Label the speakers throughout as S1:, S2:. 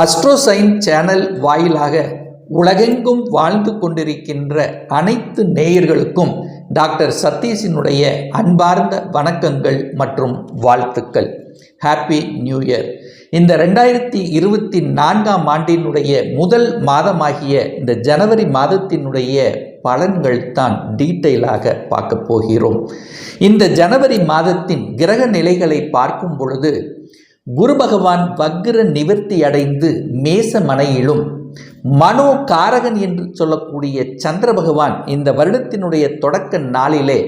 S1: அஸ்ட்ரோசைன் channel வாயிலாக உலகெங்கும் வாழ்ந்து கொண்டிருக்கின்ற அனைத்து நேயர்களுக்கும் டாக்டர் சதீஷினுடைய அன்பார்ந்த வணக்கங்கள் மற்றும் வாழ்த்துக்கள். Happy new year. இந்த 2024ஆம் ஆண்டினுடைய முதல் மாதமாகிய இந்த ஜனவரி மாதத்தினுடைய பலன்கள் தான் டீட்டெயிலாக பார்க்க போகிறோம். இந்த ஜனவரி மாதத்தின் கிரக நிலைகளை பார்க்கும் பொழுது குரு பகவான் வக்ர நிவர்த்தி அடைந்து மேச மனையிலும், மனோ காரகன் என்று சொல்லக்கூடிய சந்திர பகவான் இந்த வருடத்தினுடைய தொடக்க நாளிலே,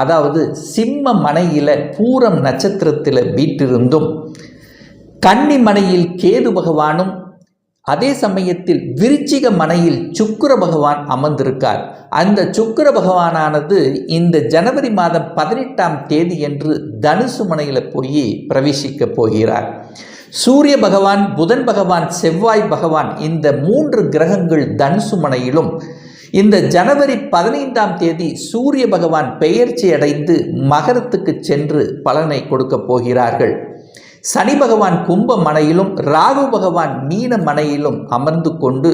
S1: அதாவது சிம்ம மனையில பூரம் நட்சத்திரத்தில் வீற்றிருந்தும், கன்னி மனையில் கேது பகவானும், அதே சமயத்தில் விருச்சிக மனையில் சுக்கிர பகவான் அமர்ந்திருக்கார். அந்த சுக்கிர பகவானானது இந்த ஜனவரி மாதம் 18ஆம் தேதி என்று தனுசு மனையில் போய் பிரவேசிக்க போகிறார். சூரிய பகவான், புதன் பகவான், செவ்வாய் பகவான் இந்த 3 கிரகங்கள் தனுசு மனையிலும், இந்த ஜனவரி 15ஆம் தேதி சூரிய பகவான் பெயர்ச்சி அடைந்து மகரத்துக்கு சென்று பலனை கொடுக்க போகிறார்கள். சனி பகவான் கும்ப மனையிலும், ராகு பகவான் மீன மனையிலும் அமர்ந்து கொண்டு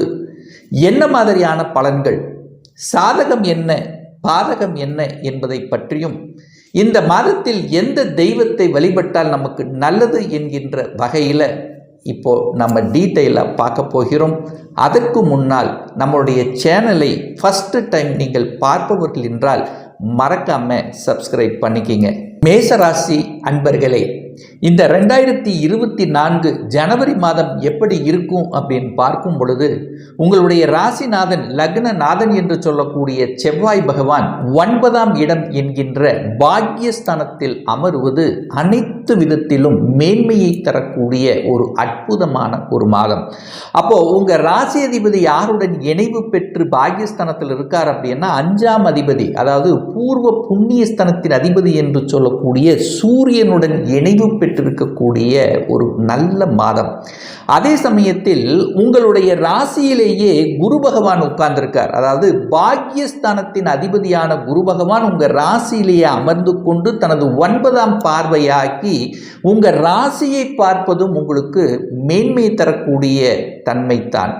S1: என்ன மாதிரியான பலன்கள், சாதகம் என்ன, பாதகம் என்ன என்பதை பற்றியும், இந்த மாதத்தில் எந்த தெய்வத்தை வழிபட்டால் நமக்கு நல்லது என்கின்ற வகையில் இப்போ நம்ம டீட்டெயிலாக பார்க்க போகிறோம். அதற்கு முன்னால் நம்மளுடைய சேனலை ஃபஸ்ட்டு டைம் நீங்கள் பார்ப்பவர்கள் என்றால் மறக்காமல் சப்ஸ்கிரைப் பண்ணிக்கிங்க. மேசராசி அன்பர்களே, இந்த 2024 ஜனவரி மாதம் எப்படி இருக்கும் அப்படின்னு பார்க்கும் பொழுது, உங்களுடைய ராசிநாதன், லக்னநாதன் என்று சொல்லக்கூடிய செவ்வாய் பகவான் 9ஆம் இடம் என்கின்ற பாக்யஸ்தானத்தில் அமருவது அனைத்து விதத்திலும் மேன்மையை தரக்கூடிய ஒரு அற்புதமான ஒரு மாதம். அப்போ உங்க ராசி அதிபதி யாருடன் இணைவு பெற்று பாக்யஸ்தானத்தில் இருக்கார் அப்படின்னா 5ஆம் அதிபதி, அதாவது பூர்வ புண்ணியஸ்தானத்தின் அதிபதி என்று சொல்லக்கூடிய சூரியனுடன் இணைவு பெற்றிருக்கக்கூடிய ஒரு நல்ல மாதம். அதே சமயத்தில் உங்களுடைய ராசியிலேயே குரு பகவான் உட்கார்ந்திருக்கார். அதாவது பாக்யஸ்தானத்தின் அதிபதியான குரு பகவான் உங்க ராசியிலேயே அமர்ந்து கொண்டு தனது 9ஆம் பார்வையாக்கி உங்க ராசியை பார்ப்பதும் உங்களுக்கு மேன்மை தரக்கூடிய தன்மைத்தான்.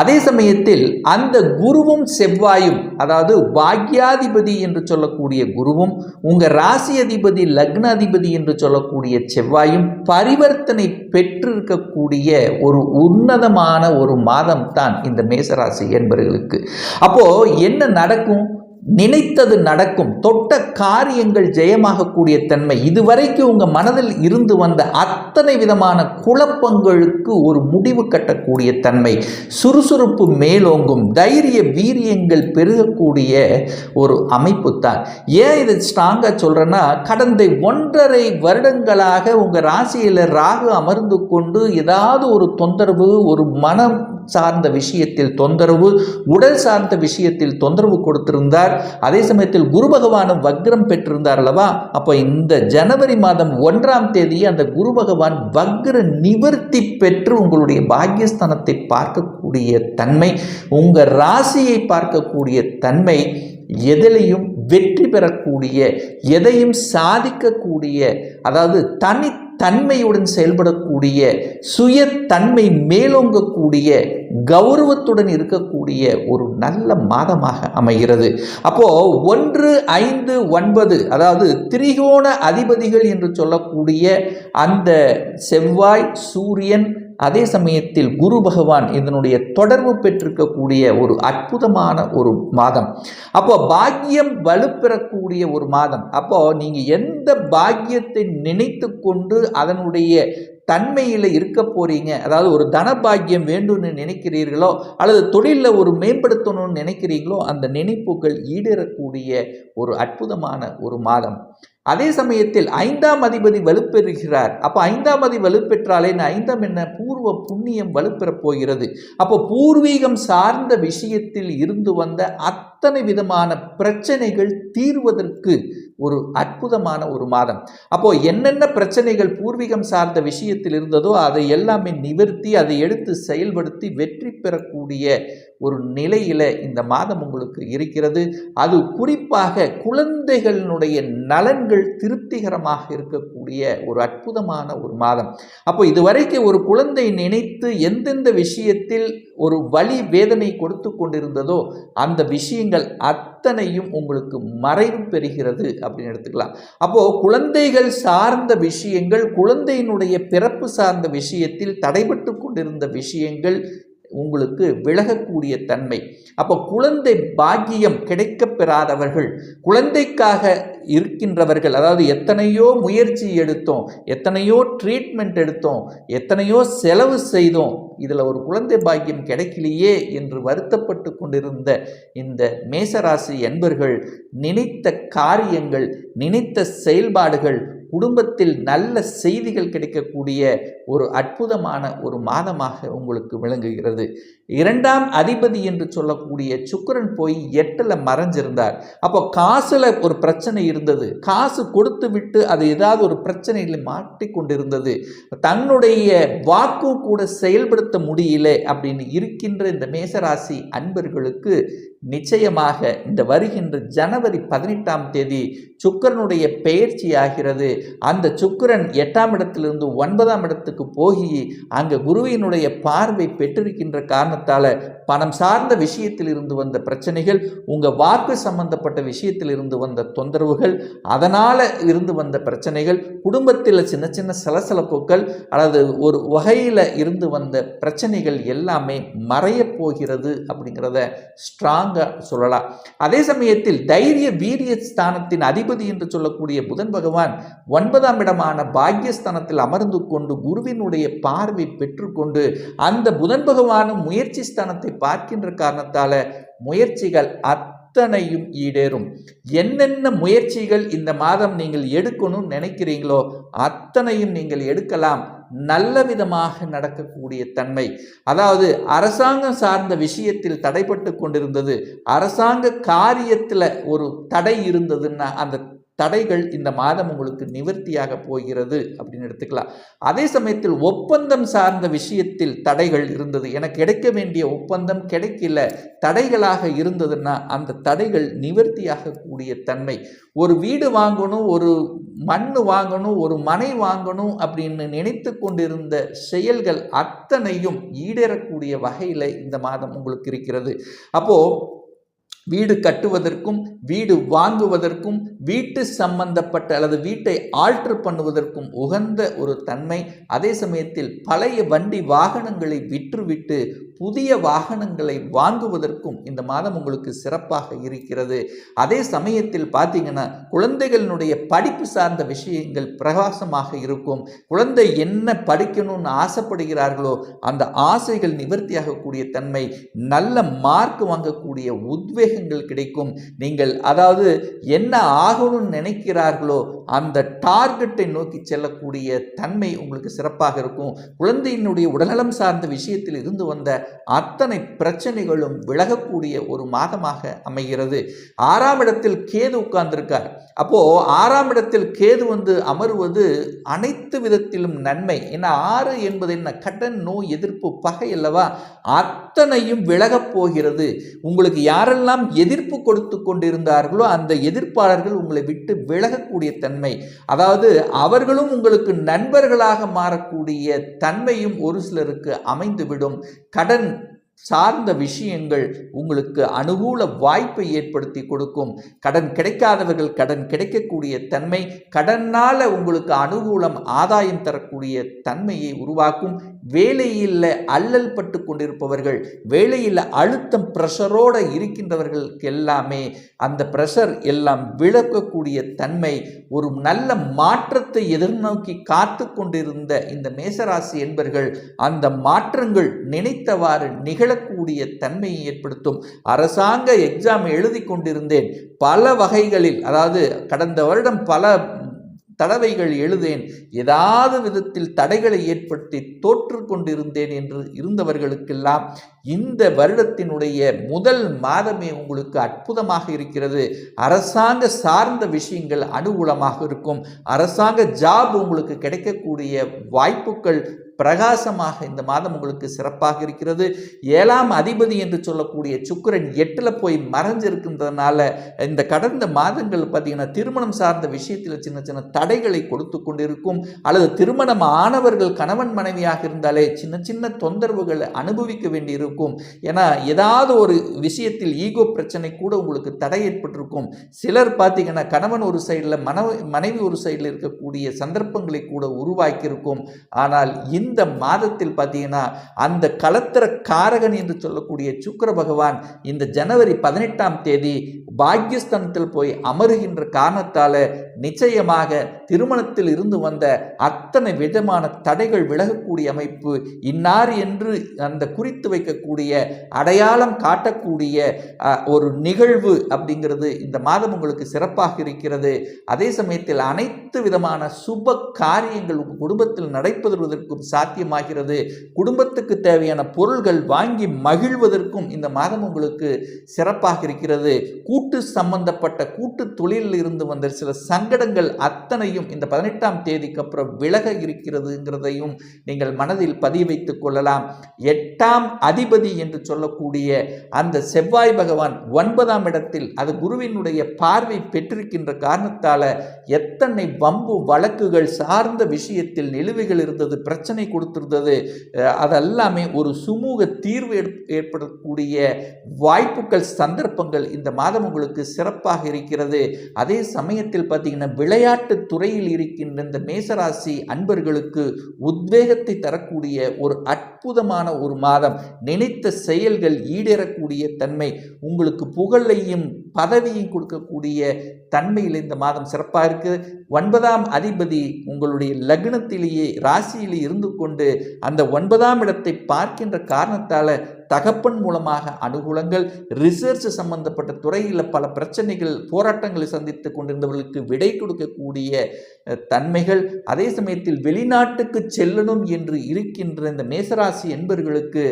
S1: அதே சமயத்தில் அந்த குருவும் செவ்வாயும், அதாவது பாக்யாதிபதி என்று சொல்லக்கூடிய குருவும் உங்க ராசி அதிபதி லக்னாதிபதி என்று சொல்லக்கூடிய செவ்வாயும் பரிவர்த்தனை பெற்றிருக்கக்கூடிய ஒரு உன்னதமான ஒரு மாதம் தான் இந்த மேசராசி என்பவர்களுக்கு. அப்போ என்ன நடக்கும்? நினைத்தது நடக்கும், தொட்ட காரியங்கள் ஜெயமாகக்கூடிய தன்மை, இதுவரைக்கும் உங்க மனதில் இருந்து வந்த அத்தனை விதமான குழப்பங்களுக்கு ஒரு முடிவு கட்டக்கூடிய தன்மை, சுறுசுறுப்பு மேலோங்கும், தைரிய வீரியங்கள் பெருகக்கூடிய ஒரு அமைப்பு தான். ஏன் இதை ஸ்ட்ராங்கா சொல்றேன்னா, கடந்த 1.5 வருடங்களாக உங்க ராசியில ராகு அமர்ந்து கொண்டு ஏதாவது ஒரு தொந்தரவு, ஒரு மனம் சார்ந்த விஷயத்தில் தொந்தரவு, உடல் சார்ந்த விஷயத்தில் தொந்தரவு கொடுத்திருந்தார். அதே சமயத்தில் குரு பகவானும் வக்ரம் பெற்றிருந்தார் அல்லவா? அப்போ இந்த ஜனவரி மாதம் 1ஆம் தேதி அந்த குரு பகவான் வக்ர நிவர்த்தி பெற்று உங்களுடைய பாக்யஸ்தானத்தை பார்க்கக்கூடிய தன்மை, உங்க ராசியை பார்க்கக்கூடிய தன்மை, எதிலையும் வெற்றி பெறக்கூடிய, எதையும் சாதிக்கக்கூடிய, அதாவது தன்மையுடன் செயல்படக்கூடிய, சுய தன்மை மேலோங்கக்கூடிய, கௌரவத்துடன் இருக்கக்கூடிய ஒரு நல்ல மாதமாக அமைகிறது. அப்போ 1, 5, 9, அதாவது திரிகோண அதிபதிகள் என்று சொல்லக்கூடிய அந்த செவ்வாய், சூரியன், அதே சமயத்தில் குரு பகவான் இதனுடைய தொடர்பு பெற்றிருக்கக்கூடிய ஒரு அற்புதமான ஒரு மாதம். அப்போ பாக்கியம் வலுப்பெறக்கூடிய ஒரு மாதம். அப்போ நீங்க எந்த பாக்கியத்தை நினைத்து கொண்டு அதனுடைய தன்மையில் இருக்க போறீங்க, அதாவது ஒரு தன பாக்கியம் வேண்டும்னு நினைக்கிறீர்களோ, அல்லது தொழிலில் ஒரு மேம்படுத்தணும்னு நினைக்கிறீங்களோ, அந்த நினைப்புகள் ஈடேறக்கூடிய ஒரு அற்புதமான ஒரு மாதம். அதே சமயத்தில் 5ஆம் அதிபதி வலுப்பெறுகிறார். அப்போ 5ஆம் அதிபதி வலுப்பெற்றாலே 5ஆம் என்ன, பூர்வ புண்ணியம் வலுப்பெறப் போகிறது. அப்போ பூர்வீகம் சார்ந்த விஷயத்தில் இருந்து வந்த அத்தனை விதமான பிரச்சனைகள் தீர்வதற்கு ஒரு அற்புதமான ஒரு மாதம். அப்போ என்னென்ன பிரச்சனைகள் பூர்வீகம் சார்ந்த விஷயத்தில் இருந்ததோ அதை எல்லாமே நிவர்த்தி, அதை எடுத்து செயல்படுத்தி வெற்றி பெறக்கூடிய ஒரு நிலையில இந்த மாதம் உங்களுக்கு இருக்கிறது. அது குறிப்பாக குழந்தைகளினுடைய நலன்கள் திருப்திகரமாக இருக்கக்கூடிய ஒரு அற்புதமான ஒரு மாதம். அப்போ இதுவரைக்கும் ஒரு குழந்தை நினைத்து எந்தெந்த விஷயத்தில் ஒரு வலி வேதனை கொடுத்து கொண்டிருந்ததோ அந்த விஷயங்கள் அத்தனையும் உங்களுக்கு மறைவு பெறுகிறது அப்படின்னு எடுத்துக்கலாம். அப்போ குழந்தைகள் சார்ந்த விஷயங்கள், குழந்தையினுடைய பிறப்பு சார்ந்த விஷயத்தில் தடைபட்டு கொண்டிருந்த விஷயங்கள் உங்களுக்கு விலகக்கூடிய தன்மை. அப்போ குழந்தை பாக்கியம் கிடைக்கப் பெறாதவர்கள், குழந்தைக்காக இருக்கின்றவர்கள், அதாவது எத்தனையோ முயற்சி எடுத்தோம், எத்தனையோ ட்ரீட்மெண்ட் எடுத்தோம், எத்தனையோ செலவு செய்தோம், இதில் ஒரு குழந்தை பாக்கியம் கிடைக்கலையே என்று வருத்தப்பட்டு கொண்டிருந்த இந்த மேசராசி என்பர்கள் நினைத்த காரியங்கள், நினைத்த செயல்பாடுகள், குடும்பத்தில் நல்ல செய்திகள் கிடைக்கக்கூடிய ஒரு அற்புதமான ஒரு மாதமாக உங்களுக்கு விளங்குகிறது. 2ஆம் அதிபதி என்று சொல்லக்கூடிய சுக்கிரன் போய் 8ல் மறைஞ்சிருந்தார். அப்போ காசுல ஒரு பிரச்சனை இருந்தது, காசு கொடுத்து விட்டு அது ஏதாவது ஒரு பிரச்சனையில் மாட்டிக்கொண்டிருந்தது, தன்னுடைய வாக்கு கூட செயல்படுத்த முடியல அப்படின்னு இருக்கின்ற இந்த மேசராசி அன்பர்களுக்கு நிச்சயமாக இந்த வருகின்ற ஜனவரி 18ஆம் தேதி சுக்கிரனுடைய பெயர்ச்சி ஆகிறது. அந்த சுக்கிரன் 8ஆம் இடத்திலிருந்து 9ஆம் இடத்துக்கு போகி அங்கே குருவினுடைய பார்வை பெற்றிருக்கின்ற காரணத்தால் பணம் சார்ந்த விஷயத்தில் இருந்து வந்த பிரச்சனைகள், உங்கள் வாக்கு சம்பந்தப்பட்ட விஷயத்தில் இருந்து வந்த தொந்தரவுகள், அதனால் இருந்து வந்த பிரச்சனைகள், குடும்பத்தில் சின்ன சின்ன சலசலப்புகள் அல்லது ஒரு வகையில் இருந்து வந்த பிரச்சனைகள் எல்லாமே மறையப் போகிறது அப்படிங்கிறத ஸ்ட்ராங்காக சொல்லலாம். அதே சமயத்தில் தைரிய வீரிய ஸ்தானத்தின் அதிபதி என்று சொல்லக்கூடிய புதன் பகவான் 9ஆம் இடமான பாக்யஸ்தானத்தில் அமர்ந்து கொண்டு குருவினுடைய பார்வை பெற்றுக்கொண்டு அந்த புதன் பகவானும் முயற்சி ஸ்தானத்தை பார்க்கின்ற காரணத்தால முயற்சிகள் அத்தனையும் ஈடேறும். என்னென்ன முயற்சிகள் இந்த மாதம் நீங்கள் எடுக்கணும்னு நினைக்கிறீங்களோ அத்தனையும் நீங்கள் எடுக்கலாம். நல்ல விதமாக நடக்கக்கூடிய தன்மை. அதாவது அரசாங்கம் சார்ந்த விஷயத்தில் தடைப்பட்டு கொண்டிருந்தது, அரசாங்க காரியத்தில் ஒரு தடை இருந்ததுன்னா அந்த தடைகள் இந்த மாதம் உங்களுக்கு நிவர்த்தியாக போகிறது அப்படின்னு எடுத்துக்கலாம். அதே சமயத்தில் ஒப்பந்தம் சார்ந்த விஷயத்தில் தடைகள் இருந்தது, எனக்கு கிடைக்க வேண்டிய ஒப்பந்தம் கிடைக்கல, தடைகளாக இருந்ததுன்னா அந்த தடைகள் நிவர்த்தியாக கூடிய தன்மை. ஒரு வீடு வாங்கணும், ஒரு மண் வாங்கணும், ஒரு மனை வாங்கணும் அப்படின்னு நினைத்து கொண்டிருந்த செயல்கள் அத்தனையும் ஈடேறக்கூடிய வகையில் இந்த மாதம் உங்களுக்கு இருக்கிறது. அப்போ வீடு கட்டுவதற்கும் வீடு வாங்குவதற்கும் வீட்டு சம்பந்தப்பட்ட அல்லது வீட்டை ஆல்டர் பண்ணுவதற்கும் உகந்த ஒரு தன்மை. அதே சமயத்தில் பழைய வண்டி வாகனங்களை விற்றுவிட்டு புதிய வாகனங்களை வாங்குவதற்கும் இந்த மாதம் உங்களுக்கு சிறப்பாக இருக்கிறது. அதே சமயத்தில் பார்த்தீங்கன்னா குழந்தைகளினுடைய படிப்பு சார்ந்த விஷயங்கள் பிரகாசமாக இருக்கும். குழந்தை என்ன படிக்கணும்னு ஆசைப்படுகிறார்களோ அந்த ஆசைகள் நிவர்த்தியாகக்கூடிய தன்மை, நல்ல மார்க் வாங்கக்கூடிய உத்வேகங்கள் கிடைக்கும். நீங்கள் அதாவது என்ன ஆகணும்னு நினைக்கிறார்களோ அந்த டார்கெட்டை நோக்கி செல்லக்கூடிய தன்மை உங்களுக்கு சிறப்பாக இருக்கும். குழந்தையினுடைய உடல்நலம் சார்ந்த விஷயத்தில் இருந்து வந்த அத்தனை பிரச்சனைகளும் விலகக்கூடிய ஒரு மாதமாக அமைகிறது. 6ஆம் இடத்தில் கேது உட்கார்ந்திருக்கார். அப்போ 6ஆம் இடத்தில் கேது அமருவது அனைத்து விதத்திலும் நன்மை. ஏன்னா 6 என்பது என்ன, கடன், நோய், எதிர்ப்பு, பகை அல்லவா, அத்தனையும் விலகப் போகிறது. உங்களுக்கு யாரெல்லாம் எதிர்ப்பு கொடுத்து கொண்டிருந்தார்களோ அந்த எதிர்ப்பாளர்கள் உங்களை விட்டு விலகக்கூடிய தன்மை, அதாவது அவர்களும் உங்களுக்கு நண்பர்களாக மாறக்கூடிய தன்மையும் ஒரு சிலருக்கு அமைந்துவிடும். கடன் சார்ந்த விஷயங்கள் உங்களுக்கு அனுகூல வாய்ப்பை ஏற்படுத்தி கொடுக்கும். கடன் கிடைக்காதவர்கள் கடன் கிடைக்கக்கூடிய தன்மை, கடனால் உங்களுக்கு அனுகூலம் ஆதாயம் தரக்கூடிய தன்மையை உருவாக்கும். வேலையில் அல்லல் பட்டு கொண்டிருப்பவர்கள், வேலையில் அழுத்தம் பிரஷரோடு இருக்கின்றவர்களுக்கு எல்லாமே அந்த பிரஷர் எல்லாம் விளக்கக்கூடிய தன்மை, ஒரு நல்ல மாற்றத்தை எதிர்நோக்கி காத்து கொண்டிருந்த இந்த மேசராசி என்பர்கள் அந்த மாற்றங்கள் நினைத்தவாறு நிகழக்கூடிய தன்மையை ஏற்படுத்தும். அரசாங்க எக்ஸாம் எழுதி கொண்டிருந்தேன், பல வகைகளில், அதாவது கடந்த வருடம் பல தடவைகள் எழுதேன், ஏதாவது விதத்தில் தடைகளை ஏற்படுத்தி தோற்று கொண்டிருந்தேன் என்று இருந்தவர்களுக்கெல்லாம் இந்த வருடத்தினுடைய முதல் மாதமே உங்களுக்கு அற்புதமாக இருக்கிறது. அரசாங்க சார்ந்த விஷயங்கள் அனுகூலமாக இருக்கும். அரசாங்க ஜாப் உங்களுக்கு கிடைக்கக்கூடிய வாய்ப்புகள் பிரகாசமாக இந்த மாதம் உங்களுக்கு சிறப்பாக இருக்கிறது. 7ஆம் அதிபதி என்று சொல்லக்கூடிய சுக்கிரன் 8ல் போய் மறைஞ்சிருக்கின்றதுனால இந்த கடந்த மாதங்கள் பார்த்தீங்கன்னா திருமணம் சார்ந்த விஷயத்தில் சின்ன சின்ன தடைகளை கொடுத்து கொண்டிருக்கும். அல்லது திருமணம் ஆனவர்கள் கணவன் மனைவியாக இருந்தாலே சின்ன சின்ன தொந்தரவுகளை அனுபவிக்க வேண்டியிருக்கும். ஏன்னா ஏதாவது ஒரு விஷயத்தில் ஈகோ பிரச்சனை கூட உங்களுக்கு தடை ஏற்பட்டிருக்கும். சிலர் பார்த்தீங்கன்னா கணவன் ஒரு சைடில் மனைவி ஒரு சைடில் இருக்கக்கூடிய சந்தர்ப்பங்களை கூட உருவாக்கியிருக்கும். ஆனால் இந்த மாதத்தில் பார்த்தீங்கன்னா அந்த களத்திர காரகன் என்று சொல்லக்கூடிய சுக்கிர பகவான் இந்த ஜனவரி 18ஆம் தேதி பாக்கியஸ்தானத்தில் போய் அமருகின்ற காரணத்தால் நிச்சயமாக திருமணத்தில் இருந்து வந்த அத்தனை விதமான தடைகள் விலகக்கூடிய அமைப்பு, இன்னார் என்று அந்த குறித்து வைக்கக்கூடிய அடையாளம் காட்டக்கூடிய ஒரு நிகழ்வு அப்படிங்கிறது இந்த மாதம் உங்களுக்கு சிறப்பாக இருக்கிறது. அதே சமயத்தில் அனைத்து விதமான சுப காரியங்கள் உங்கள் குடும்பத்தில் நடைபெறுவதற்கும் சாத்தியமாகிறது. குடும்பத்துக்கு தேவையான பொருள்கள் வாங்கி மகிழ்வதற்கும் இந்த மாதம் உங்களுக்கு சிறப்பாக இருக்கிறது. கூட்டு சம்பந்தப்பட்ட கூட்டு தொழிலில் இருந்து வந்த சில சங்கடங்கள் அத்தனையும் இந்த 18ஆம் தேதிக்கு அப்புறம் விலக இருக்கிறதுங்கிறதையும் நீங்கள் மனதில் பதிய வைத்துக் கொள்ளலாம். 8ஆம் அதிபதி என்று சொல்லக்கூடிய அந்த செவ்வாய் பகவான் 9ஆம் இடத்தில் அது குருவினுடைய பார்வை பெற்றிருக்கின்ற காரணத்தால எத்தனை வம்பு வழக்குகள் சார்ந்த விஷயத்தில் நிலுவைகள் இருந்தது, பிரச்சனை கொடுத்திருந்தது, அதெல்லாமே ஒரு சுமூக தீர்வு ஏற்படக்கூடிய வாய்ப்புகள் சந்தர்ப்பங்கள் இந்த மாதம் உங்களுக்கு சிறப்பாக இருக்கிறது. அதே சமயத்தில் பார்த்தீங்கன்னா விளையாட்டு துறையில் இருக்கின்ற இந்த மேசராசி அன்பர்களுக்கு உத்வேகத்தை தரக்கூடிய ஒரு அற்புதமான ஒரு மாதம். நினைத்த செயல்கள் ஈடேறக்கூடிய தன்மை, உங்களுக்கு புகழையும் பதவியும் கொடுக்கக்கூடிய தன்மையில் இந்த மாதம் சிறப்பாக இருக்குது. 9ஆம் அதிபதி உங்களுடைய லக்னத்திலேயே ராசியிலே இருந்து கொண்டு அந்த 9ஆம் இடத்தை பார்க்கின்ற காரணத்தால் தகப்பன் மூலமாக அனுகூலங்கள், ரிசர்ச் சம்பந்தப்பட்ட துறையில் பல பிரச்சனைகள் போராட்டங்களை சந்தித்து கொண்டிருந்தவர்களுக்கு விடை கொடுக்கக்கூடிய தன்மைகள், அதே சமயத்தில் வெளிநாட்டுக்கு செல்லணும் என்று இருக்கின்ற இந்த மேசராசி என்பவர்களுக்கு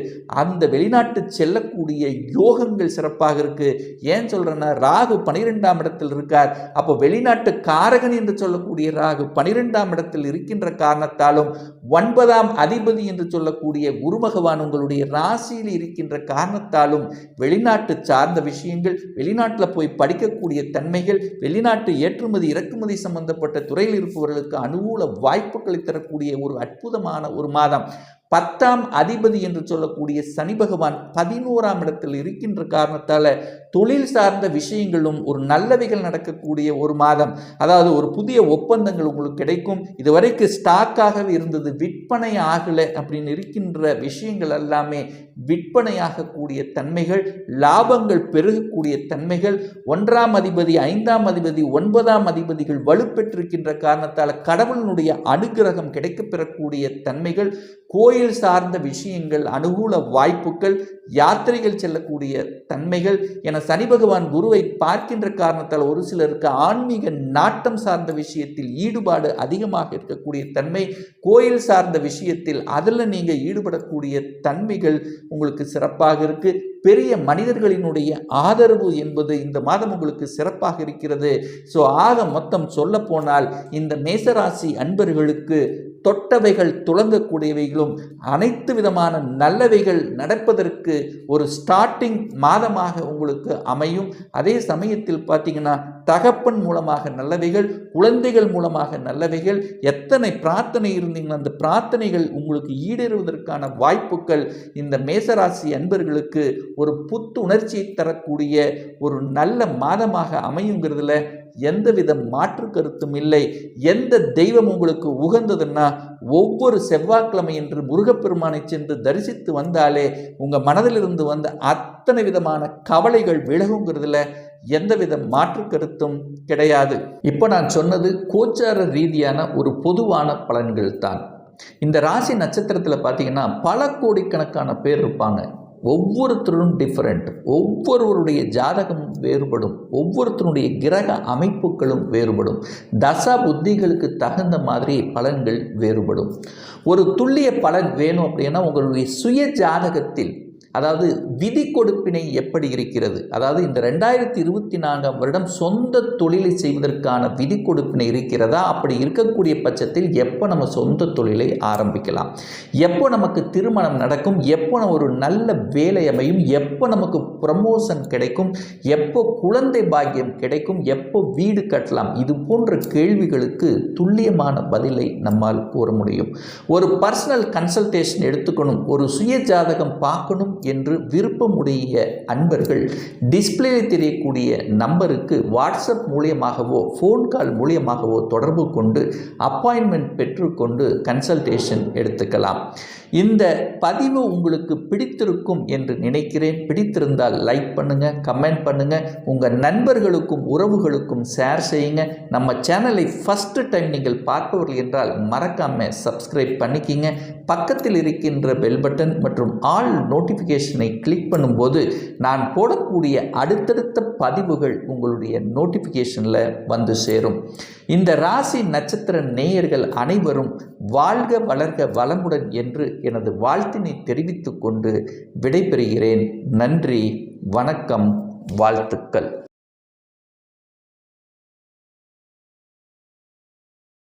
S1: அந்த வெளிநாட்டு செல்லக்கூடிய யோகங்கள் சிறப்பாக இருக்கு. ஏன் சொல்றேன்னா ராகு 12ஆம் இடத்தில் இருக்கார். அப்போ வெளிநாட்டு காரகன் என்று சொல்லக்கூடிய ராகு 12ஆம் இடத்தில் இருக்கின்ற காரணத்தாலும் 9ஆம் அதிபதி என்று சொல்லக்கூடிய குரு பகவான் உங்களுடைய ராசியில் இருக்கின்ற காரணத்தாலும் வெளிநாட்டு சார்ந்த விஷயங்கள், வெளிநாட்டில் போய் படிக்கக்கூடிய தன்மைகள், வெளிநாட்டு ஏற்றுமதி இறக்குமதி சம்பந்தப்பட்ட துறையில் இருப்பவர்களுக்கு அனுகூல வாய்ப்புகளை தரக்கூடிய ஒரு அற்புதமான ஒரு மாதம். 10ஆம் அதிபதி என்று சொல்லக்கூடிய சனி பகவான் 11ஆம் இடத்தில் இருக்கின்ற காரணத்தால் தொழில் சார்ந்த விஷயங்களும் ஒரு நல்லவைகள் நடக்கக்கூடிய ஒரு மாதம். அதாவது ஒரு புதிய ஒப்பந்தங்கள் உங்களுக்கு கிடைக்கும். இதுவரைக்கும் ஸ்டாக்காகவே இருந்தது, விற்பனை ஆகலை அப்படின்னு இருக்கின்ற விஷயங்கள் எல்லாமே விற்பனையாகக்கூடிய தன்மைகள், லாபங்கள் பெருகக்கூடிய தன்மைகள். 1ஆம் அதிபதி 5ஆம் அதிபதி 9ஆம் அதிபதிகள் வலுப்பெற்றிருக்கின்ற காரணத்தால் கடவுளினுடைய அனுகிரகம் கிடைக்கப்பெறக்கூடிய தன்மைகள், கோயில் சார்ந்த விஷயங்கள் அனுகூல வாய்ப்புகள், யாத்திரைகள் செல்லக்கூடிய தன்மைகள் என சனி பகவான் குருவை பார்க்கின்ற காரணத்தால் ஒரு சிலருக்கு ஆன்மீக நாட்டம் சார்ந்த விஷயத்தில் ஈடுபாடு அதிகமாக இருக்கக்கூடிய தன்மை, கோயில் சார்ந்த விஷயத்தில் அதில் நீங்கள் ஈடுபடக்கூடிய தன்மைகள் உங்களுக்கு சிறப்பாக இருக்கு. பெரிய மனிதர்களினுடைய ஆதரவு என்பது இந்த மாதம் உங்களுக்கு சிறப்பாக இருக்கிறது. ஸோ ஆக மொத்தம் சொல்ல போனால் இந்த மேசராசி அன்பர்களுக்கு தொட்டவைகள் துளங்கக்கூடியவைகளும் அனைத்து விதமான நல்லவைகள் நடப்பதற்கு ஒரு ஸ்டார்டிங் மாதமாக உங்களுக்கு அமையும். அதே சமயத்தில் பார்த்தீங்கன்னா தகப்பன் மூலமாக நல்லவைகள், குழந்தைகள் மூலமாக நல்லவைகள், எத்தனை பிரார்த்தனை இருந்தீங்கன்னா அந்த பிரார்த்தனைகள் உங்களுக்கு ஈடேறுவதற்கான வாய்ப்புகள் இந்த மேசராசி அன்பர்களுக்கு ஒரு புத்துணர்ச்சியை தரக்கூடிய ஒரு நல்ல மாதமாக அமையுங்கிறதுல எந்தவித மாற்று கருத்தும் இல்லை. எந்த தெய்வம் உங்களுக்கு உகந்ததுன்னா ஒவ்வொரு செவ்வாய்க்கிழமை என்று முருகப்பெருமானை சென்று தரிசித்து வந்தாலே உங்கள் மனதிலிருந்து வந்த அத்தனை விதமான கவலைகள் விலகுங்கிறதுல எந்தவித மாற்று கருத்தும் கிடையாது. இப்போ நான் சொன்னது கோச்சார ரீதியான ஒரு பொதுவான பலன்கள் தான். இந்த ராசி நட்சத்திரத்தில் பார்த்தீங்கன்னா பல கோடிக்கணக்கான பேர் இருப்பாங்க. ஒவ்வொருத்தரும் டிஃப்ரெண்ட், ஒவ்வொருவருடைய ஜாதகமும் வேறுபடும், ஒவ்வொருத்தருடைய கிரக அமைப்புகளும் வேறுபடும், தசா புத்திகளுக்கு தகுந்த மாதிரி பலன்கள் வேறுபடும். ஒரு துல்லிய பலன் வேணும் அப்படின்னா உங்களுடைய சுய ஜாதகத்தில் அதாவது விதி கொடுப்பினை எப்படி இருக்கிறது, அதாவது இந்த 2024ஆம் வருடம் சொந்த தொழிலை செய்வதற்கான விதி கொடுப்பினை இருக்கிறதா, அப்படி இருக்கக்கூடிய பட்சத்தில் எப்போ நம்ம சொந்த தொழிலை ஆரம்பிக்கலாம், எப்போ நமக்கு திருமணம் நடக்கும், எப்போ நம்ம ஒரு நல்ல வேலை அமையும், எப்போ நமக்கு ப்ரமோஷன் கிடைக்கும், எப்போ குழந்தை பாக்கியம் கிடைக்கும், எப்போ வீடு கட்டலாம், இது போன்ற கேள்விகளுக்கு துல்லியமான பதிலை நம்மால் கூற முடியும். ஒரு பர்சனல் கன்சல்டேஷன் எடுத்துக்கணும், ஒரு சுய ஜாதகம் பார்க்கணும் என்று விருப்பமுடைய அன்பர்கள் டிஸ்பிளேயில் தெரியக்கூடிய நம்பருக்கு வாட்ஸ்அப் மூலியமாகவோ ஃபோன் கால் மூலியமாகவோ தொடர்பு கொண்டு அப்பாயின்மெண்ட் பெற்றுக்கொண்டு கன்சல்டேஷன் எடுத்துக்கலாம். இந்த பதிவு உங்களுக்கு பிடித்திருக்கும் என்று நினைக்கிறேன். பிடித்திருந்தால் லைக் பண்ணுங்க, கமெண்ட் பண்ணுங்க, உங்க நண்பர்களுக்கும் உறவுகளுக்கும் ஷேர் செய்யுங்க. நம்ம சேனலை ஃபர்ஸ்ட் டைம் நீங்கள் பார்ப்பவர்கள் என்றால் மறக்காம சப்ஸ்கிரைப் பண்ணிக்கிங்க. பக்கத்தில் இருக்கின்ற பெல் பட்டன் மற்றும் ஆல் நோட்டிஃபிகேஷனை கிளிக் பண்ணும்போது நான் போடக்கூடிய அடுத்தடுத்த பதிவுகள் உங்களுடைய நோட்டிஃபிகேஷனில் வந்து சேரும். இந்த ராசி நட்சத்திர நேயர்கள் அனைவரும் வாழ்க வளர்க வளமுடன் என்று எனது வாழ்த்தினை தெரிவித்துக் கொண்டு விடைபெறுகிறேன். நன்றி, வணக்கம், வாழ்த்துக்கள்.